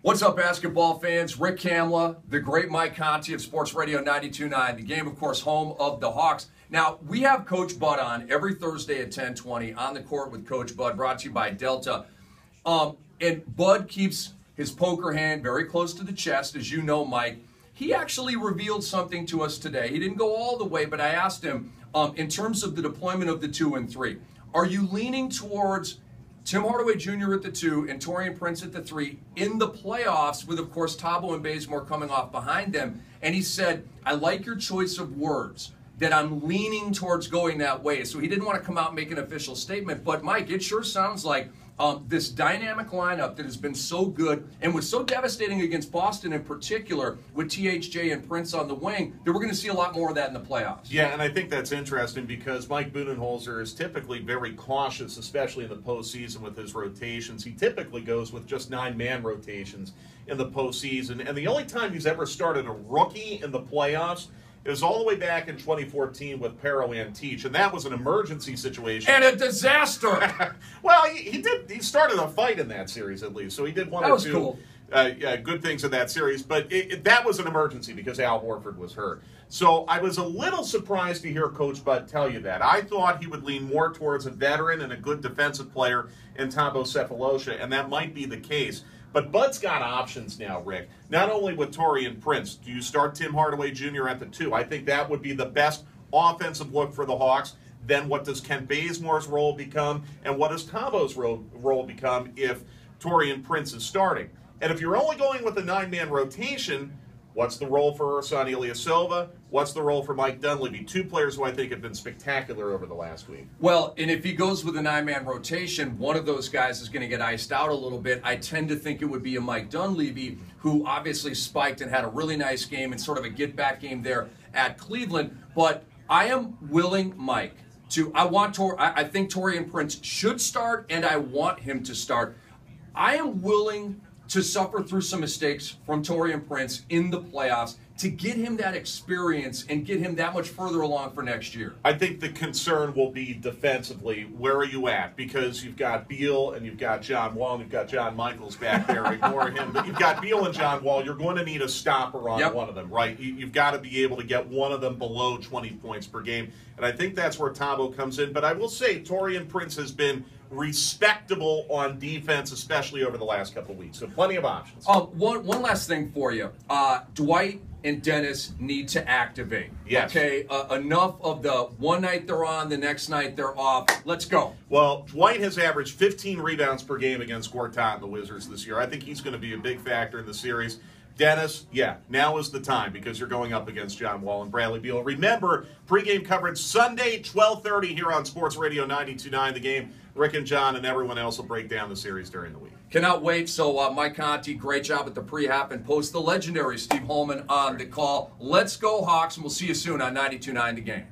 What's up, basketball fans? Rick Kamla, the great Mike Conti of Sports Radio 92.9. The Game, of course, home of the Hawks. Now, we have Coach Bud on every Thursday at 10:20 on the court with Coach Bud, brought to you by Delta. And Bud keeps his poker hand very close to the chest, as you know, Mike. He actually revealed something to us today. He didn't go all the way, but I asked him, in terms of the deployment of the 2 and 3, are you leaning towards Tim Hardaway Jr. at the 2 and Taurean Prince at the 3 in the playoffs with, of course, Thabo and Bazemore coming off behind them? And he said, I like your choice of words, that I'm leaning towards going that way. So he didn't want to come out and make an official statement. But, Mike, it sure sounds like this dynamic lineup that has been so good and was so devastating against Boston in particular with THJ and Prince on the wing that we're going to see a lot more of that in the playoffs. Yeah, and I think that's interesting because Mike Budenholzer is typically very cautious, especially in the postseason with his rotations. He typically goes with just 9-man rotations in the postseason. And the only time he's ever started a rookie in the playoffs, it was all the way back in 2014 with Pero and Teach, and that was an emergency situation. And a disaster! Well, he started a fight in that series at least, so he did one or two cool. Good things in that series. But that was an emergency because Al Horford was hurt. So I was a little surprised to hear Coach Bud tell you that. I thought he would lean more towards a veteran and a good defensive player in Thabo Sefolosha, and that might be the case. But Bud's got options now, Rick. Not only with Taurean Prince. Do you start Tim Hardaway Jr. at the 2? I think that would be the best offensive look for the Hawks. Then what does Kent Bazemore's role become? And what does Thabo's role become if Taurean Prince is starting? And if you're only going with a 9-man rotation, what's the role for Ersan Ilyasova? What's the role for Mike Dunleavy? 2 players who I think have been spectacular over the last week. Well, and if he goes with a 9-man rotation, one of those guys is going to get iced out a little bit. I tend to think it would be a Mike Dunleavy, who obviously spiked and had a really nice game and sort of a get-back game there at Cleveland. But I am willing, Mike, I think Taurean Prince should start, and I want him to start. I am willing to suffer through some mistakes from Taurean Prince in the playoffs to get him that experience and get him that much further along for next year. I think the concern will be defensively. Where are you at? Because you've got Beal and you've got John Wall and you've got John Michaels back there. Ignore him. But you've got Beal and John Wall. You're going to need a stopper on one of them, right? You've got to be able to get one of them below 20 points per game. And I think that's where Thabo comes in. But I will say Taurean Prince has been respectable on defense, especially over the last couple of weeks. So plenty of options. One last thing for you. Dwight and Dennis need to activate. Yes. Okay, enough of the one night they're on, the next night they're off. Let's go. Well, Dwight has averaged 15 rebounds per game against Gortat and the Wizards this year. I think he's going to be a big factor in the series. Dennis, now is the time because you're going up against John Wall and Bradley Beal. Remember, pregame coverage Sunday, 12:30 here on Sports Radio 92.9 The Game. Rick and John and everyone else will break down the series during the week. Cannot wait. So, Mike Conti, great job at the pre-hap and post. The legendary Steve Holman on the call. Let's go, Hawks, and we'll see you soon on 92.9 The Game.